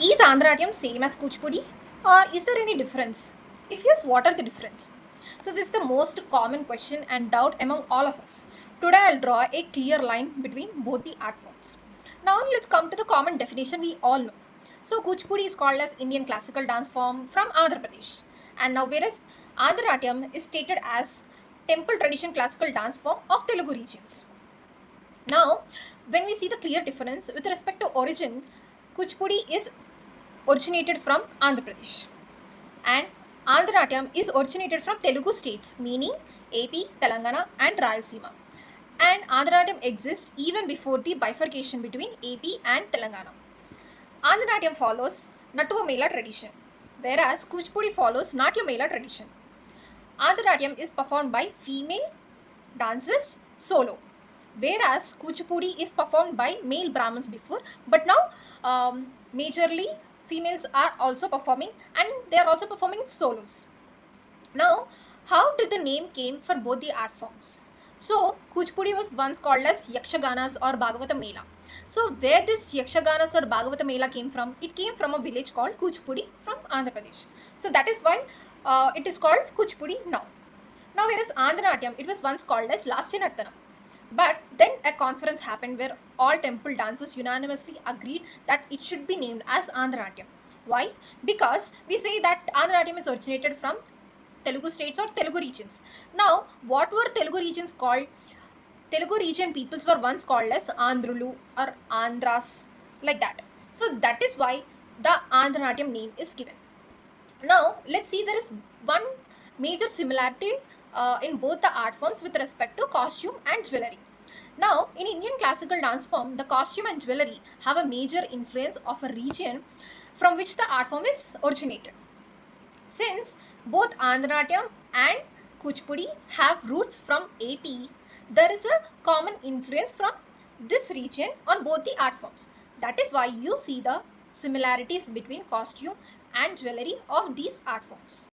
Is Andhra same as Kuchipudi or is there any difference? If yes, what are the difference? So this is the most common question and doubt among all of us. Today I'll draw a clear line between both the art forms. Now let's come to the common definition we all know. So Kuchipudi is called as Indian classical dance form from Andhra Pradesh. And now whereas Andhra is stated as temple tradition classical dance form of Telugu regions. Now, when we see the clear difference with respect to origin, Kuchipudi is originated from Andhra Pradesh and Andhra is originated from Telugu states meaning AP, Telangana and Rayalaseema. And Andhra exists even before the bifurcation between AP and Telangana. Andhra follows Nattuva Mela tradition whereas Kuchipudi follows Natya Mela tradition. Andhra is performed by female dancers solo whereas Kuchipudi is performed by male Brahmins before, but now majorly females are also performing and they are also performing solos. Now, how did the name came for both the art forms? So, Kuchipudi was once called as Yakshaganas or Bhagavata Mela. So, where this Yakshaganas or Bhagavata Mela came from? It came from a village called Kuchipudi from Andhra Pradesh. So, that is why it is called Kuchipudi now. Now, whereas Andhra it was once called as Lasya Nartanam. But then a conference happened where all temple dancers unanimously agreed that it should be named as Andhra. Why? Because we say that Andhra is originated from Telugu states or Telugu regions. Now, what were Telugu regions called? Telugu region peoples were once called as Andhrulu or Andhras, like that. So that is why the Andhra name is given. Now, let's see there is one major similarity in both the art forms with respect to costume and jewelry. Now, in Indian classical dance form, the costume and jewelry have a major influence of a region from which the art form is originated. Since both Andhra and Kuchipudi have roots from AP, there is a common influence from this region on both the art forms. That is why you see the similarities between costume and jewelry of these art forms.